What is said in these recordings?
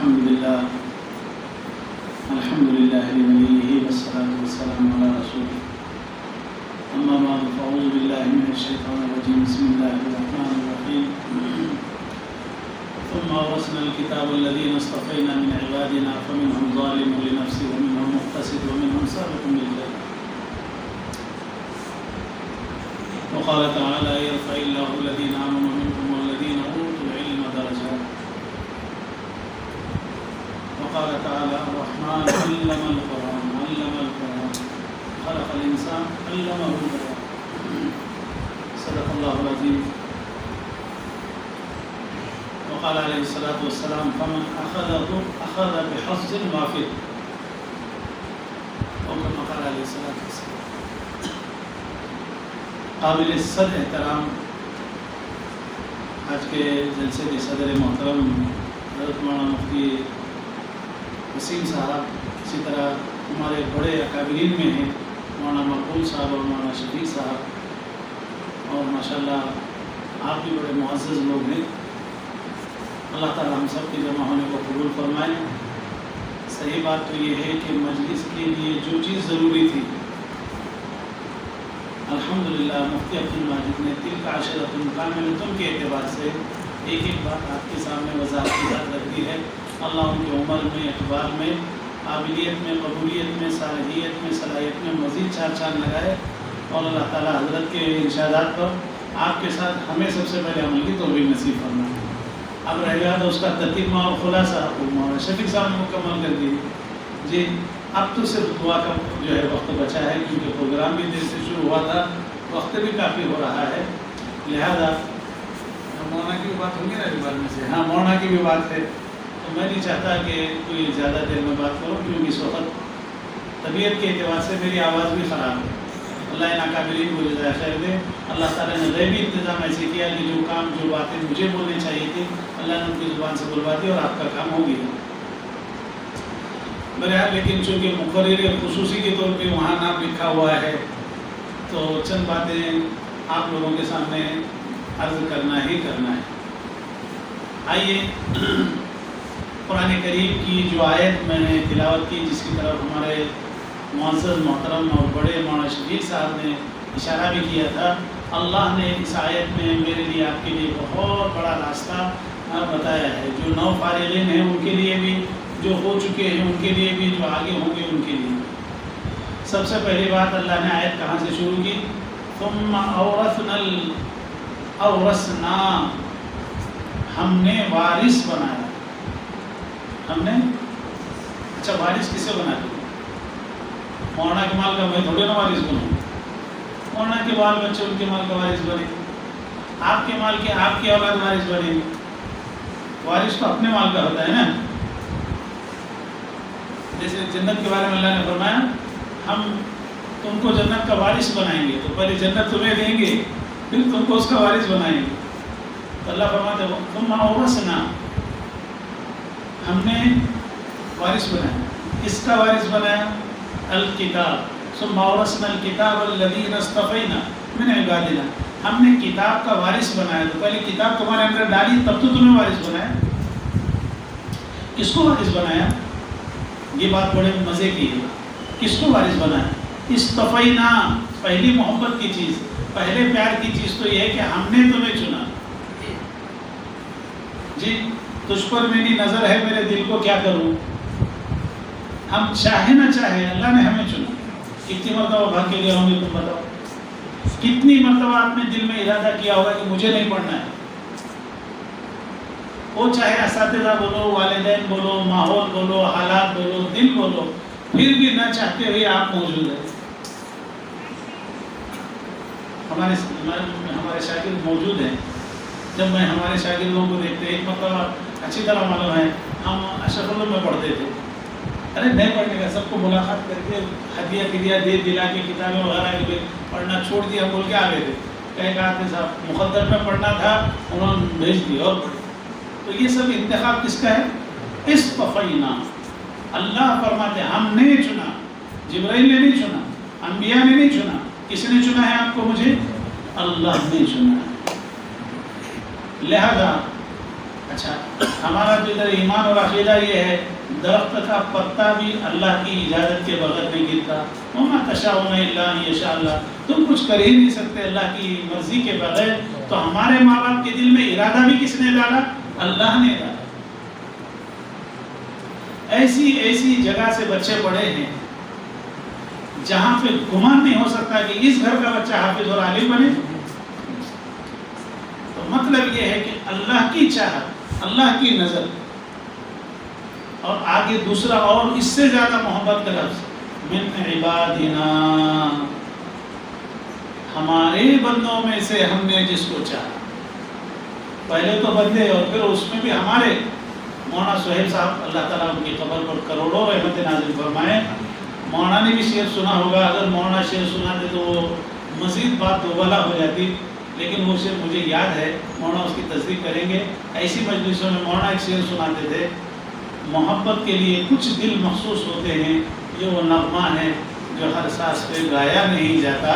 الحمد لله لوليه والصلاة والسلام على رسوله أما بعد فأعوذ بالله من الشيطان الرجيم بسم الله الرحمن الرحيم ثم أورثنا الكتاب الذين اصطفينا من عبادنا فمنهم ظالم لنفسه ومنهم مقتصد ومنهم سابق بالخير وقال تعالى يرفع الله الذين آمنوا منكم والذين أوتوا العلم درجات وقال تعالى الرحمن علم القرآن خلق الإنسان علمه البيان صدق الله العظيم وقال عليه الصلاة والسلام فمن أخذ بحظ وافر وكما قال عليه الصلاة والسلام قابل صد احترام آج کے جلسے کے صدر محترم حضرت مولانا مفتی وسیم صاحب، اسی طرح ہمارے بڑے اکابرین میں ہیں مولانا مقبول صاحب اور مولانا شفیق صاحب، اور ماشاءاللہ آپ بھی بڑے معزز لوگ ہیں۔ اللہ تعالی ہم سب کے جمع ہونے کو قبول فرمائیں۔ صحیح بات تو یہ ہے کہ مجلس کے لیے جو چیز ضروری تھی الحمدللہ مفتی عبدالماجد نے تلک عشرۃ کاملۃ کے اعتبار سے ایک بات آپ کے سامنے وضاحت کی بات رکھ دی ہے۔ اللہ ان کی عمر میں، اقبال میں، قابلیت میں، قبولیت میں، صالحیت میں، صلاحیت میں مزید چار چاند لگائے، اور اللہ تعالیٰ حضرت کے ارشادات پر آپ کے ساتھ ہمیں سب سے پہلے عمل کی توفیق نصیب فرمائے۔ اب رہ گیا تو اس کا ترتیب اور خلاصہ مولانا شفیق صاحب نے مکمل کر دی جی۔ اب تو صرف دعا کا جو ہے وقت بچا ہے، کیونکہ پروگرام بھی دیر سے شروع ہوا تھا، وقت بھی کافی ہو رہا ہے، لہذا مولانا کی بھی بات ہوگی نا بعد میں سے؟ ہاں، مولانا کی بھی بات ہے، تو میں نہیں چاہتا کہ کوئی زیادہ دیر میں بات کروں، کیونکہ اس وقت طبیعت کے اعتبار سے میری آواز بھی خراب ہے۔ اللہ ان اکابرین کو جزائے خیر دے۔ اللہ تعالیٰ نے غیبی انتظام ایسے کیا کہ جو کام، جو باتیں مجھے بولنی چاہیے تھی، اللہ نے ان کی زبان سے بلوا دی اور آپ کا کام ہو گیا۔ بہرحال لیکن چونکہ مقرر خصوصی کے طور پہ وہاں نام لکھا ہوا ہے، تو چند باتیں آپ لوگوں کے سامنے عرض کرنا ہے۔ آئیے قرآن کریم کی جو آیت میں نے تلاوت کی، جس کی طرف ہمارے معزز محترم اور بڑے مولانا شفیق صاحب نے اشارہ بھی کیا تھا، اللہ نے اس آیت میں میرے لیے، آپ کے لیے بہت بڑا راستہ بتایا ہے، جو نو فارغین ہیں ان کے لیے بھی، جو ہو چکے ہیں ان کے لیے بھی، جو آگے ہوں گے ان کے لیے۔ سب سے پہلی بات اللہ نے آیت کہاں سے شروع کی؟ ثم اورثنا، ہم نے وارث بنایا۔ ہم نے اچھا وارث کسے بنا دیا؟ مولانا کے مال کا میں تھوڑے نا وارث بنوں، مولانا کے بال بچے ان کے مال کا وارث بنے، آپ کے مال کے آپ کی اولاد وارث بنے گی۔ وارث تو اپنے مال کا ہوتا ہے نا۔ جیسے جنت کے بارے میں اللہ نے فرمایا ہم تم کو جنت کا وارث بنائیں گے، تو پہلے جنت تمہیں دیں گے، پھر تم کو اس کا وارث بنائیں گے۔ تو اللہ فرماتے ہیں ثم اورثنا، ہم نے وارث بنایا۔ کس کا وارث بنایا؟ الکتاب، ثم اورثنا الکتاب الذین اصطفینا من عبادنا، ہم نے کتاب کا وارث بنایا۔ تو پہلے کتاب تمہارے اندر ڈالی، تب تو تمہیں وارث بنایا۔ کس کو وارث بنایا؟ یہ بات بڑے مزے کی ہے۔ کس کو وارث بنایا؟ اصطفینا، پہلی محبت کی چیز، پہلے پیار کی چیز تو یہ ہے کہ ہم نے تمہیں چنا جی۔ تجھ پر میری نظر ہے، میرے دل کو کیا کروں؟ ہم چاہے نہ چاہے اللہ نے ہمیں چنا۔ کتنی مرتبہ بھاگ کے گئے ہوں گے تم بتاؤ؟ کتنی مرتبہ آپ نے دل میں ارادہ کیا ہوگا کہ مجھے نہیں پڑھنا ہے؟ وہ چاہے اساتذہ بولو، والدین بولو، ماحول بولو، حالات بولو، دل بولو، پھر بھی نہ چاہتے ہوئے آپ موجود ہیں۔ ہمارے شاگرد موجود ہیں، جب میں ہمارے شاگردوں کو دیکھتے، ایک مرتبہ اچھی طرح معلوم ہے ہم اشرف اللہ میں پڑھتے تھے، ارے نہیں پڑھنے کا، سب کو ملاقات کر کے ہدیہ دے دلا کے کتابیں وغیرہ کے پڑھنا چھوڑ دیا، بول کے آ گئے تھے۔ کہیں کہا تھے صاحب مقدر میں پڑھنا تھا، انہوں نے بھیج دیا اور پڑھ۔ تو یہ سب انتخاب کس کا ہے؟ اصطفینا، اللہ فرماتے ہیں ہم نے چنا، جبرائیل نے نہیں چنا، انبیاء نے نہیں چنا۔ کس نے چنا ہے آپ کو؟ مجھے اللہ نے چنا ہے۔ لہذا اچھا، ہمارا تو ادھر ایمان اور عقیدہ یہ ہے درخت کا پتا بھی اللہ کی اجازت کے بغیر نہیں گرتا. وما تشاءون الا ان یشاء اللہ. تم کچھ کر ہی نہیں سکتے اللہ کی مرضی کے بغیر. تو ہمارے ماں باپ کے دل میں ارادہ بھی کس نے ڈالا؟ اللہ نے ڈالا. ایسی ایسی جگہ سے بچے پڑے ہیں جہاں پہ گمان نہیں ہو سکتا کہ اس گھر کا بچہ حافظ اور عالم بنے. تو مطلب یہ ہے کہ اللہ کی چاہت، اللہ کی نظر، اور آگے دوسرا اور اس سے زیادہ محبت کا لفظ من عبادنا، ہمارے بندوں میں سے ہم نے جس کو چاہا. پہلے تو بندے اور پھر اس میں بھی ہمارے. مولانا سہیل صاحب اللہ تعالیٰ ان کی قبر پر کروڑوں رحمت نازل فرمائے. مولانا نے بھی شعر سنا ہوگا، اگر مولانا شعر سناتے تو وہ مزید بات دوبالا ہو جاتی، لیکن وہ شعر مجھے یاد ہے، مولانا اس کی تصدیق کریں گے. ایسی مجلسوں میں مولانا ایک شعر سناتے تھے، محبت کے لیے کچھ دل مخصوص ہوتے ہیں، جو وہ نغمہ ہے جو ہر سانس پہ گایا نہیں جاتا.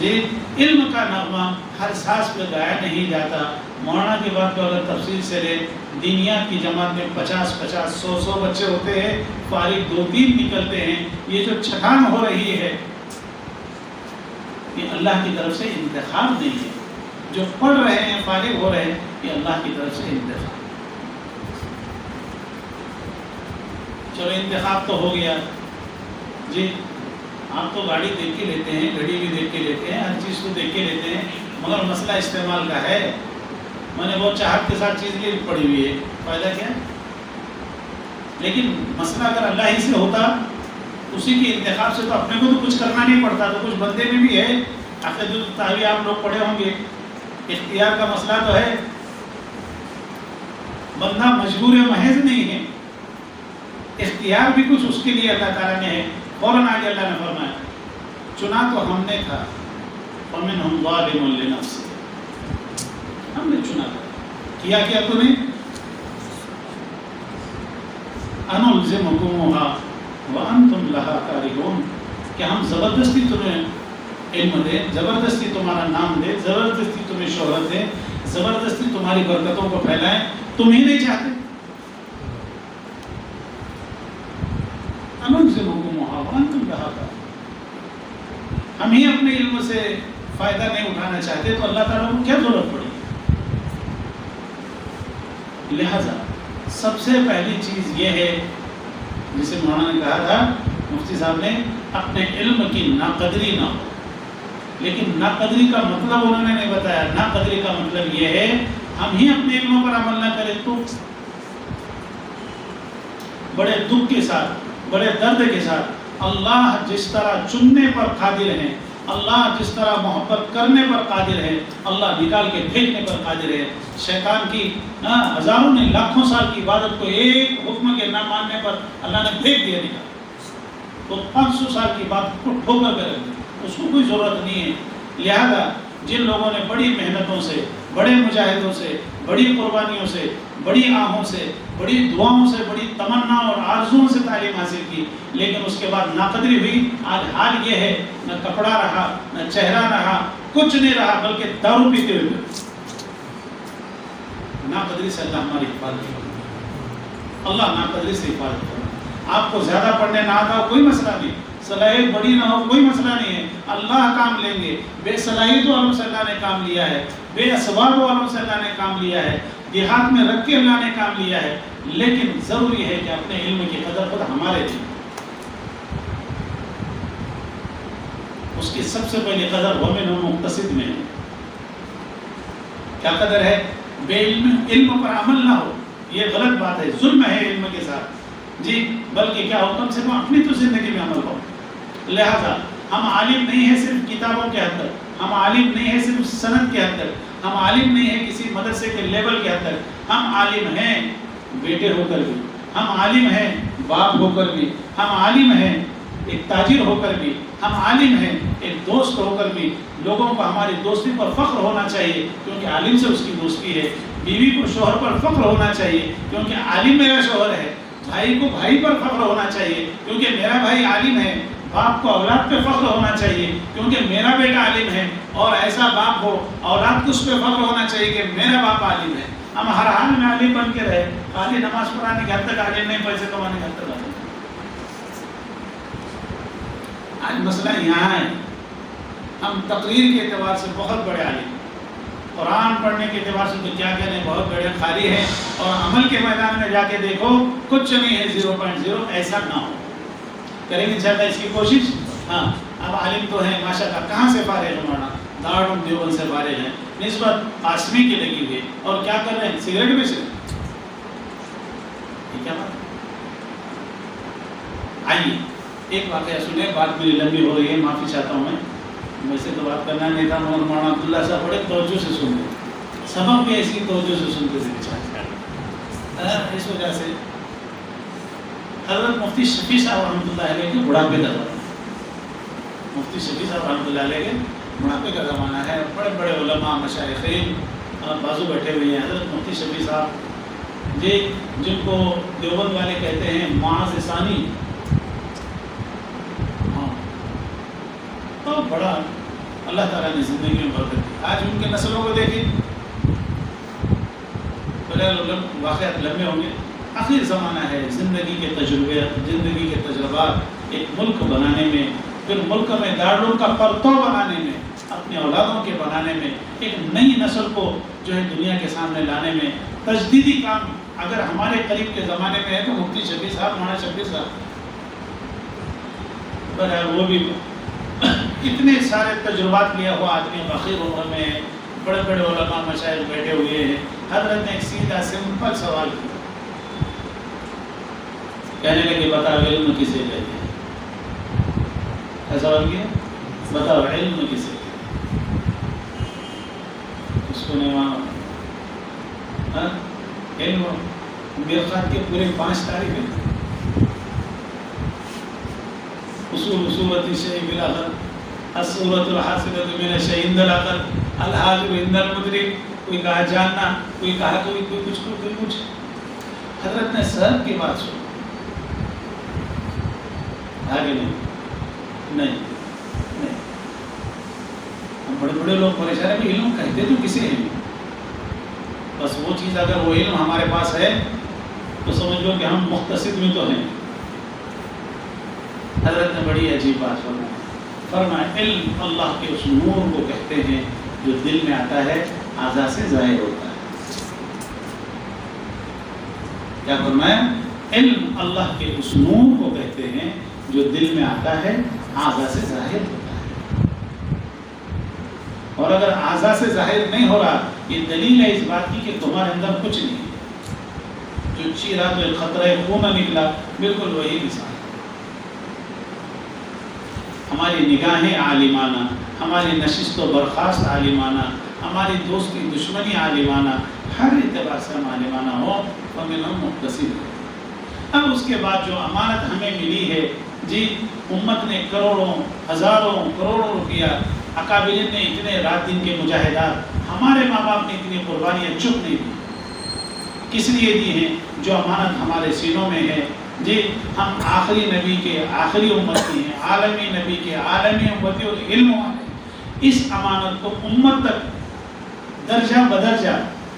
جی، علم کا نغمہ ہر سانس پہ گایا نہیں جاتا. مولانا کی بات کو اگر تفصیل سے لے، دینیات کی جماعت میں 50-50 100 بچے ہوتے ہیں، فارغ 2-3 نکلتے ہیں. یہ جو چھٹان ہو رہی ہے یہ اللہ کی طرف سے انتخاب نہیں ہے. جو پڑھ رہے ہیں، فارغ ہو رہے ہیں، یہ اللہ کی طرف سے انتخاب. چلو انتخاب تو ہو گیا. جی، آپ تو گاڑی دیکھ کے لیتے ہیں، گھڑی بھی دیکھ کے لیتے ہیں، ہر چیز کو دیکھ کے لیتے ہیں، مگر مسئلہ استعمال کا ہے. میں نے بہت چاہت کے ساتھ چیز یہ پڑھی ہوئی ہے، فائدہ کیا؟ لیکن مسئلہ اگر اللہ ہی سے ہوتا، اسی کے انتخاب سے، تو اپنے کو تو کچھ کرنا نہیں پڑتا. تو کچھ بندے میں بھی ہے، عقیدۃ الطحاوی آپ لوگ پڑھے ہوں گے، اختیار کا مسئلہ تو ہے. بندہ مجبور محض نہیں ہے، اختیار بھی کچھ اس کے لیے اللہ تعالیٰ نے ہے. فوراً آگے اللہ نے فرمایا چنا تو ہم نے تھا، وَمِنْهُمْ ظَالِمٌ لِنَفْسِهِ. ہم نے چنا تھا. کیا تو نے أَنُلْزِمُكُمُوهَا وَأَنْتُمْ لَهَا كَارِهُونَ، کہ ہم زبردستی تمہیں علم دیں، زبردستی تمہارا نام دیں، زبردستی تمہیں شہرت دیں، زبردستی تمہاری برکتوں کو پھیلائیں، تم ہی نہیں چاہتے. أَنُلْزِمُكُمُوهَا وَأَنْتُمْ لَهَا كَارِهُونَ. ہم ہی اپنے علم سے فائدہ نہیں اٹھانا چاہتے تو اللہ تعالیٰ کو کیا ضرورت پڑی؟ لہذا سب سے پہلی چیز یہ ہے جسے مولانا نے کہا تھا، مفتی صاحب نے، اپنے علم کی ناقدری نہ ہو. لیکن ناقدری کا مطلب انہوں نے نہیں بتایا. ناقدری کا مطلب یہ ہے ہم ہی اپنے علموں پر عمل نہ کریں تو بڑے دکھ کے ساتھ، بڑے درد کے ساتھ، اللہ جس طرح چننے پر قادر ہیں، اللہ جس طرح محبت کرنے پر قادر ہے، اللہ نکال کے پھینکنے پر قادر ہے. شیطان کی ہزاروں نے لاکھوں سال کی عبادت کو ایک حکم کے نہ ماننے پر اللہ نے پھینک دیا نکال. تو 500 سال کی بات کو ٹھوکر کر رکھ دی، اس کو کوئی ضرورت نہیں ہے. لہذا جن لوگوں نے بڑی محنتوں سے، بڑے مجاہدوں سے، بڑی قربانیوں سے، بڑی آہوں سے، بڑی دعاؤں سے، بڑی تمنا اور آرزوؤں سے تعلیم حاصل کی، لیکن اس کے بعد ناقدری ہوئی، آج حال یہ ہے نہ کپڑا رہا، نہ چہرہ رہا، کچھ نہیں رہا، بلکہ دارو پیتے ہوئے. ناقدری سے اللہ ہماری حفاظت کرے. اللہ ناقدری سے حفاظت کرے. آپ کو زیادہ پڑھنے نہ آتا ہو کوئی مسئلہ نہیں، صلاحیت بڑی نہ ہو کوئی مسئلہ نہیں ہے، اللہ کام لیں گے. بے صلاحیت والوں سے اللہ نے کام لیا ہے، بے اسباب والوں سے اللہ نے کام لیا ہے، دیہات میں رکھ کے اللہ نے کام لیا ہے. لیکن ضروری ہے کہ اپنے علم کی قدر خود ہمارے دیں. اس کی سب سے پہلی قدر وَمِنْهُمْ مُقْتَصِدٌ میں ہے. کیا قدر ہے؟ بے علم پر عمل نہ ہو، یہ غلط بات ہے، ظلم ہے علم کے ساتھ. جی، بلکہ کیا ہو، کم سے کم اپنی تو زندگی میں عمل ہو. لہذا ہم عالم نہیں ہیں صرف کتابوں کے حد تک، ہم عالم نہیں ہیں صرف سند کے حد تک، ہم عالم نہیں ہیں کسی مدرسے کے لیول کے حد تک. ہم عالم ہیں بیٹے ہو کر بھی، ہم عالم ہیں باپ ہو کر بھی، ہم عالم ہیں ایک تاجر ہو کر بھی، ہم عالم ہیں ایک دوست ہو کر بھی. لوگوں کو ہماری دوستی پر فخر ہونا چاہیے کیونکہ عالم سے اس کی دوستی ہے. بیوی کو شوہر پر فخر ہونا چاہیے کیونکہ عالم میرا شوہر ہے. بھائی کو بھائی پر فخر ہونا چاہیے کیونکہ میرا بھائی عالم ہے. باپ کو اولاد پہ فخر ہونا چاہیے کیونکہ میرا بیٹا عالم ہے. اور ایسا باپ ہو اولاد کو اس پہ فخر ہونا چاہیے کہ میرا باپ عالم ہے. ہم ہر حال میں عالم بن کے رہے، خالی نماز پڑھانے کے حد تک عالم نہیں، پیسے کمانے کے حد تک عالم۔ آج مسئلہ یہاں ہے، ہم تقریر کے اعتبار سے بہت بڑے عالم، قرآن پڑھنے کے اعتبار سے تو کیا کہنے بہت بڑے خالی ہیں، اور عمل کے میدان میں جا کے دیکھو کچھ نہیں ہے، 0.0۔ ایسا نہ ہو، کریں گے انشاءاللہ اس کی کوشش۔ ہاں اب عالم تو ہیں ماشاءاللہ، کہاں سے فارغ ہے مولانا؟ دارالعلوم دیوبند سے فارغ ہیں، نسبت قاسمی کی لگی ہوئی، اور کیا کر رہے ہیں؟ سگریٹ بھی سے۔ یہ کیا بات؟ آئیے ایک واقعہ سنیں، بات میری لمبی ہو رہی ہے، معافی چاہتا ہوں میں سے تو بات کرنا نہیں تھا، مگر مولانا عبداللہ صاحب بڑے توجہ سے سنتے، سبق بھی ایسی توجہ سے سنتے تھے، اس وجہ سے حضرت مفتی شفیع صاحب رحمۃ اللہ علیہ کے بڑھاپے کا زمانہ، مفتی شفیع صاحب رحمۃ اللہ علیہ کے بڑھاپے کا زمانہ ہے، بڑے بڑے علماء مشائخین بازو بیٹھے ہوئے ہیں۔ حضرت مفتی شفیع صاحب جی، جن کو دیوبند والے کہتے ہیں معاذ ثانی، تو بڑا اللہ تعالیٰ نے زندگی میں برکت دی۔ آج ان کے نسلوں کو دیکھیں، واقعات لمبے ہوں گے، آخر زمانہ ہے، زندگی کے تجربے، زندگی کے تجربات ایک ملک بنانے میں، پھر ملک میں دارالعلوم کا پرتو بنانے میں، اپنے اولادوں کے بنانے میں، ایک نئی نسل کو جو ہے دنیا کے سامنے لانے میں تجدیدی کام اگر ہمارے قریب کے زمانے میں ہے تو مفتی شفیع صاحب، مولانا شفیع صاحب، پر وہ بھی اتنے سارے تجربات لیا ہوا آدمی، فقیر عمر میں، بڑے بڑے علماء مشائخ بیٹھے ہوئے ہیں۔ حضرت نے ایک سیدھا سمپل سوال کیا، کہنے لگے بتاؤ علم کسے کہتے ہیں؟ کیا سوال کیا؟ بتاؤ علم کسے کہتے ہیں؟ اس کو نے وہاں علم میرخات کے پورے 5 تعریفیں، اصول صورت الشیء بالعقل، الصورت الحاصلۃ من الشیء عند العقل، الحاضر عند المدرک، کوئی کہا جاننا، کوئی کہا کوئی کچھ۔ حضرت نے سب کی بات سنی، آگے نہیں، ہم بڑے بڑے لوگ پریشان ہیں کہ علم کہتے تو کسے ہیں؟ بس وہ چیز اگر وہ علم ہمارے پاس ہے تو سمجھ لو کہ ہم مختصر میں تو ہیں۔ حضرت نے بڑی عجیب بات فرمایا، علم اللہ کے اس نور کو کہتے ہیں جو دل میں آتا ہے، اعضاء سے ظاہر ہوتا ہے۔ کیا فرمایا؟ علم اللہ کے اس نور کو کہتے ہیں جو دل میں آتا ہے، اعضاء سے ظاہر ہوتا ہے۔ اور اگر اعضاء سے ظاہر نہیں ہو رہا، یہ دلیل ہے اس بات کی کہ تمہارے اندر کچھ نہیں، جو چیرا تو خطرہ خون نکلا، بالکل وہی مثال۔ ہماری نگاہیں عالمانہ، ہماری نشست و برخاست عالمانہ، ہماری دوستی دشمنی عالمانہ، ہر اعتبار سے ہم عالمانہ ہو، فمنہم مقتصد۔ اب اس کے بعد جو امانت ہمیں ملی ہے، جی امت نے کروڑوں، ہزاروں، کروڑوں روپیہ، اکابرین نے اتنے رات دن کے مجاہدات، ہمارے ماں باپ نے اتنی قربانیاں چپ نہیں دی، کس لیے دی ہیں؟ جو امانت ہمارے سینوں میں ہے، جی ہم آخری نبی کے آخری امتی ہیں، عالمی نبی کے عالمی امتی اور علم والے، اس امانت کو امت تک درجہ بدرجہ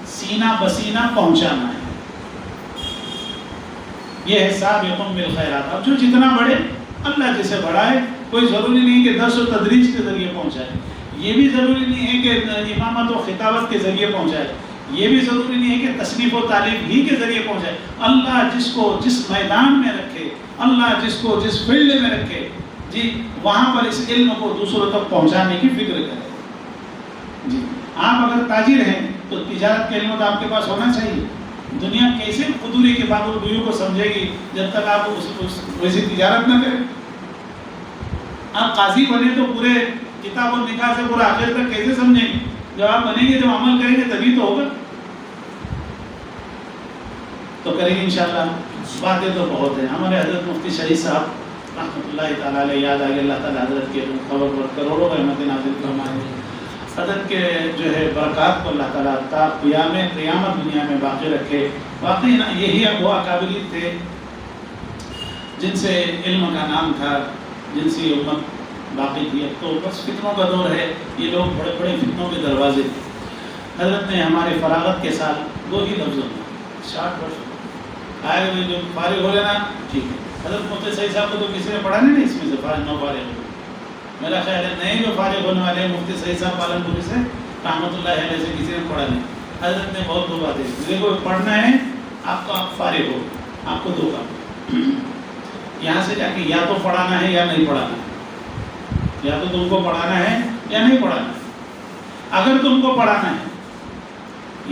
سینہ بسینہ پہنچانا ہے۔ یہ ہے سابقون بالخیرات۔ اب جو جتنا بڑھے اللہ جسے بڑھائے، کوئی ضروری نہیں کہ درس و تدریج کے ذریعے پہنچائے، یہ بھی ضروری نہیں ہے کہ امامت و خطابت کے ذریعے پہنچائے، یہ بھی ضروری نہیں ہے کہ تصنیف و تعلیم ہی کے ذریعے پہنچائے۔ اللہ جس کو جس میدان میں رکھے، اللہ جس کو جس فیلڈ میں رکھے، جی وہاں پر اس علم کو دوسروں تک پہنچانے کی فکر کرے۔ جی آپ اگر تاجر ہیں تو تجارت کا علم تو آپ کے پاس ہونا چاہیے۔ دنیا کیسے قدوری کے بابو گویوں کو سمجھے گی جب تک آپ ویسی تجارت نہ کریں؟ آپ قاضی بنے تو پورے کتاب و نکاح سے پورا آخر تک کیسے سمجھیں گے؟ جب آپ بنیں گے، جب عمل کریں گے تبھی تو ہوگا۔ تو کریں گے انشاءاللہ۔ باتیں تو بہت ہیں۔ ہمارے حضرت مفتی شہید صاحب رحمۃ اللہ تعالیٰ علیہ یاد آگے، اللہ تعالیٰ حضرت کے خبر پر کروڑوں رحمت نازل فرمائے۔ حضرت کے جو ہے برکات کو اللہ تعالیٰ تا قیامت دنیا میں باقی رکھے۔ واقعی یہی وہ اکابرین تھے جن سے علم کا نام تھا، جن سے امت باقی تھی۔ اب تو بس فتنوں کا دور ہے، یہ لوگ بڑے بڑے فتنوں کے دروازے۔ حضرت نے ہمارے فراغت کے سال 2 ہی لفظوں میں 60 آئے ہوئے جو فارغ ہو لینا ٹھیک ہے. حضرت مفتی سعید صاحب کو تو کسی نے پڑھا نہیں اس میں سے فارغ نہ فارغ ہو. میرا خیال ہے نئے جو فارغ ہونے والے ہیں مفتی سعید صاحب پالنپوری سے رحمۃ اللہ علیہ سے کسی نے پڑھا نہیں. حضرت نے بہت 2 باتیں دیکھو پڑھنا ہے آپ کو, آپ فارغ ہو, آپ کو 2 کام یہاں سے جا کے یا تو پڑھانا ہے یا نہیں پڑھانا ہے, یا تو تم کو پڑھانا ہے یا نہیں پڑھانا ہے. اگر تم کو پڑھانا ہے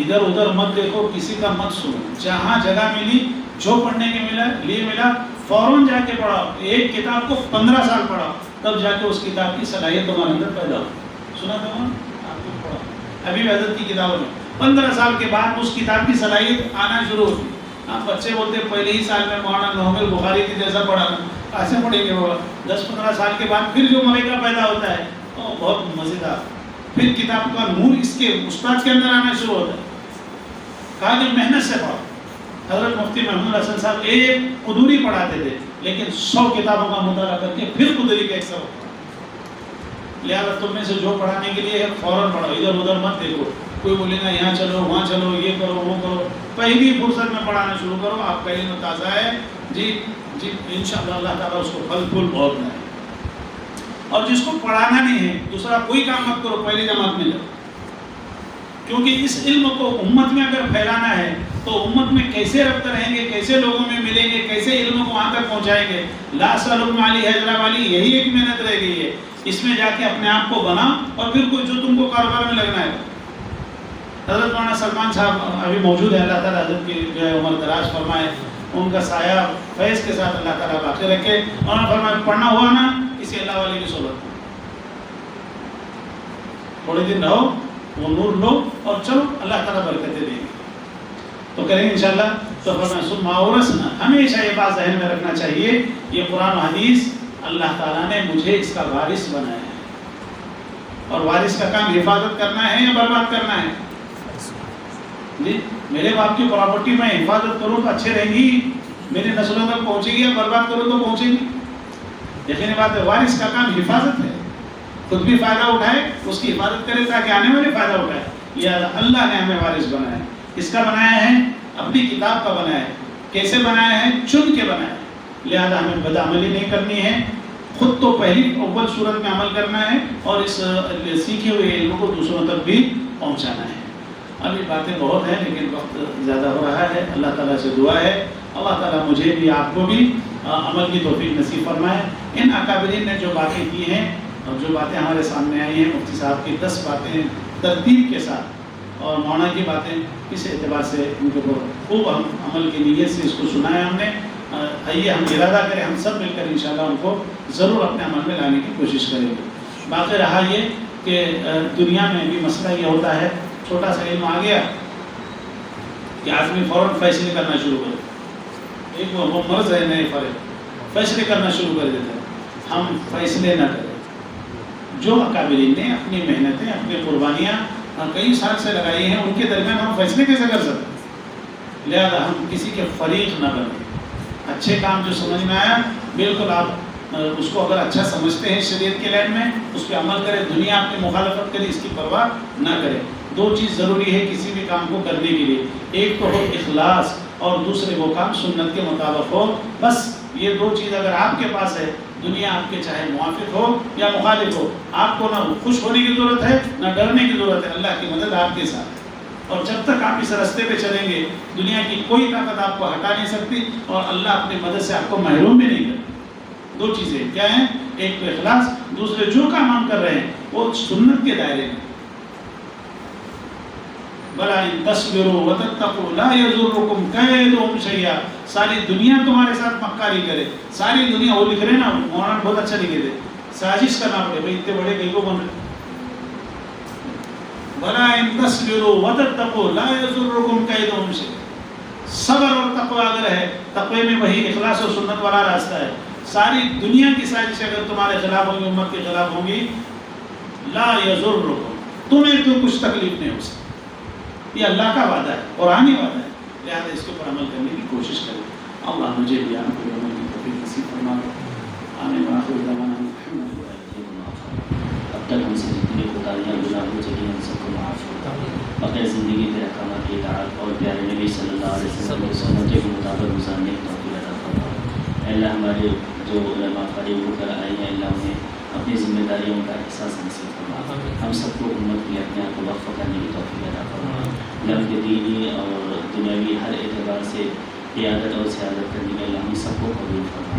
ادھر ادھر مت دیکھو, کسی کا مت سنو, جہاں جگہ ملی جو پڑھنے کے لیے ملا فوراً جا کے پڑھاؤ. ایک کتاب کو 15 سال پڑھاؤ تب جا کے اس کتاب کی صلاحیت تمہارے اندر پیدا ہو. سنا تھا آپ کو پڑھا ابھی حضرت کی کتابوں میں 15 سال کے بعد اس کتاب کی صلاحیت آنا شروع ہوتی. آپ بچے بولتے پہلے ہی سال میں مولانا نومل بخاری کی جیسا پڑھانا, ایسے پڑھیں گے وہ 10-15 سال کے بعد پھر جو ملکہ پیدا ہوتا ہے وہ بہت مزیدار. پھر کتاب کا نور اس کے استاد کے اندر آنا شروع ہوتا ہے. کہا کہ محنت سے پڑھو. حضرت مفتی محمود حسن صاحب ایک قدوری پڑھاتے تھے لیکن 100 کتابوں کا مطالعہ کر کے پھر قدوری کا ایک سبق پڑھا. لہٰذا تم میں سے جو پڑھانے کے لیے فوراً پڑھو, ادھر ادھر مت دیکھو. کوئی بولے گا یہاں چلو وہاں چلو, یہ کرو وہ کرو, پہلی فرصت میں پڑھانا شروع کرو. آپ کا علم تازہ ہے جی انشاءاللہ اللہ تعالیٰ اس کو پھل پھول بہت دے. اور جس کو پڑھانا نہیں ہے دوسرا کوئی کام مت کرو, پہلی جماعت میں جاؤ. کیونکہ اس علم کو امت میں اگر پھیلانا ہے تو امت میں کیسے ربط رہیں گے, کیسے لوگوں میں ملیں گے, کیسے علم کو وہاں تک پہنچائیں گے. لا سلم علی حیدرآباد والی یہی ایک محنت رہ گئی ہے. اس میں جا کے اپنے آپ کو بنا اور پھر کوئی جو تم کو کاروبار میں لگنا ہے. حضرت مولانا سلمان صاحب ابھی موجود ہے, اللہ تعالیٰ حضرت کی جو ہے عمر دراز فرمائے, ان کا سایہ فیض کے ساتھ اللہ تعالیٰ باقی رکھے. انہوں نے فرمایا پڑھنا ہوا نا کسی اللہ والے کی صحبت تھوڑے دن رہو, وہ نور لو اور چلو, اللہ تعالیٰ برکتیں دیں گے. تو کریں گے انشاءاللہ. تو فرمایا ثم اورثنا, ہمیشہ یہ بات ذہن میں رکھنا چاہیے یہ قرآن و حدیث اللہ تعالیٰ نے مجھے اس کا وارث بنایا ہے. اور وارث کا کام حفاظت کرنا ہے یا برباد کرنا ہے؟ جی میرے باپ کی پراپرٹی میں حفاظت کروں تو اچھے رہیں گی, میری نسلوں تک پہنچے گی, یا برباد کروں تو پہنچے گی. یقینی بات ہے وارث کا کام حفاظت ہے, خود بھی فائدہ اٹھائے, اس کی حفاظت کرے تاکہ آنے والے فائدہ اٹھائے. یہ اللہ نے ہمیں وارث بنایا ہے. اس کا بنایا ہے اپنی کتاب کا بنایا ہے. کیسے بنایا ہے؟ چن کے بنایا ہے. لہذا ہمیں بدعملی نہیں کرنی ہے, خود تو پہلی اول صورت میں عمل کرنا ہے اور اس سیکھے ہوئے علم کو دوسروں تک بھی پہنچانا ہے. ابھی باتیں بہت ہیں لیکن وقت زیادہ ہو رہا ہے. اللہ تعالیٰ سے دعا ہے اللہ تعالیٰ مجھے بھی آپ کو بھی عمل کی توفیق نصیب فرمائے. ان اکابرین نے جو باتیں کی ہیں اور جو باتیں ہمارے سامنے آئی ہیں, مفتی صاحب کی 10 باتیں ترتیب کے ساتھ اور مولانا کی باتیں, اس اعتبار سے ان کے اوپر خوب ہم عمل کی نیت سے اس کو سنا ہے ہم نے. آئیے ہم ارادہ کریں, ہم سب مل کر انشاءاللہ ان کو ضرور اپنے عمل میں لانے کی کوشش کریں گے. باقی رہا یہ کہ دنیا میں بھی مسئلہ یہ ہوتا ہے, چھوٹا سا علم آ گیا کہ آدمی فوراً فیصلے کرنا شروع کر دیتا. ایک وہ مرض ہے نئے فیصلے کرنا شروع کر دیتا ہے. ہم فیصلے نہ کریں. جو اکابرین نے اپنی محنتیں, اپنی قربانیاں کئی سال سے لگائی ہیں, ان کے درمیان ہم فیصلے کیسے کر سکتے ہیں؟ لہذا ہم کسی کے فریق نہ بنیں. اچھے کام جو سمجھ میں آیا بالکل آپ اس کو اگر اچھا سمجھتے ہیں شریعت کے لائن میں اس پہ عمل کریں. دنیا آپ کی مخالفت کرے اس کی پرواہ نہ کرے. 2 چیز ضروری ہے کسی بھی کام کو کرنے کے لیے, ایک تو ہو اخلاص اور دوسرے وہ کام سنت کے مطابق ہو. بس یہ 2 چیز اگر آپ کے پاس ہے, دنیا آپ کے چاہے موافق ہو یا مخالف ہو, آپ کو نہ خوش ہونے کی ضرورت ہے نہ ڈرنے کی ضرورت ہے. اللہ کی مدد آپ کے ساتھ ہے. اور جب تک آپ اس راستے پہ چلیں گے دنیا کی کوئی طاقت آپ کو ہٹا نہیں سکتی اور اللہ اپنی مدد سے آپ کو محروم بھی نہیں کرتا. 2 چیزیں کیا ہیں؟ ایک تو اخلاص, دوسرے جو کام ہم کر رہے ہیں وہ سنت کے دائرے میں. بلا ان تصبروا وتتقوا لا يضركم كيدهم شيئا. ساری دنیا تمہارے ساتھ مکاری کرے, ساری دنیا, وہ لکھ رہے نا مولانا بہت اچھا لکھے تھے, سازش کرنا پڑے بھائی اتنے بڑے کئی کو بن رہے. بلا ان تصبروا وتتقوا لا يضركم كيدهم شيئا. صبر اور تقوی اگر ہے, تقوی میں وہی اخلاص اور سنت والا راستہ ہے. ساری دنیا کی سازش اگر تمہارے خلاف ہوگی, امت کے خلاف ہوگی, لا يضركم, تمہیں تو کچھ تکلیف نہیں ہو سکتی. یہ اللہ کا وعدہ ہے, قرآنی وعدہ ہے. لہٰذا اس کے اوپر عمل کرنے کی کوشش کریں. اللہ مجھے بھی آپ کو عمل کی توفیق نصیب فرمائے. آمین وآخر دعوانا الحمدللہ. اب تک ہم سے جتنی کوتاہیاں گناہ ہو چکی ہیں ان سب کو معاف فرمائے. بقیہ زندگی کے احکامات کی اطاعت اور پیارے نبی صلی اللہ علیہ وسلم کی سنتوں کے مطابق گزارنے کی توفیق عطا فرما۔ اللہ ہمارے جو علماء فارغ ہو کر آئے ہیں اللہ انہیں اپنی ذمہ داریوں کا احساس نصیب فرما۔ ہم سب کو امت کے اپنے آپ کو وقف کرنے کی توفیق عطا فرما۔ اللہ ان کے دینی اور دنیاوی ہر اعتبار سے قیادت اور سیادت کرنے کے اللہ ہم سب کو قبول فرما۔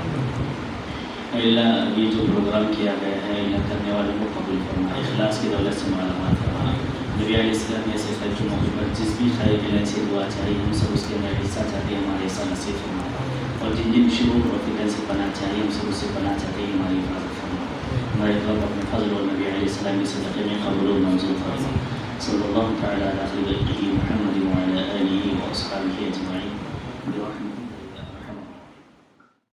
اللہ یہ جو پروگرام کیا گیا ہے اللہ کرنے والوں کو قبول فرما، اخلاص کی دولت سے مالامال فرما۔ نبی علیہ السلام نے ایسے خیر کی محبت جس بھی خیر کے لیے سے دعا چاہیے ہم سب اس کے اندر حصہ چاہتے ہیں، ہمارے حصہ نصیب فرما، اور جن جن شرور اور فتن سے پناہ چاہیے ہم سب اس سے پناہ چاہتے ہیں، ہماری حفاظت فرما۔ ہمارے رب اپنے فضل اور نبی علیہ السلام کی صدقے میں قبول و منظور فرما۔ صلی اللہ تعالیٰ علیہ محمد وعلی آلہ واصحابہ اجمعین برحمتہ۔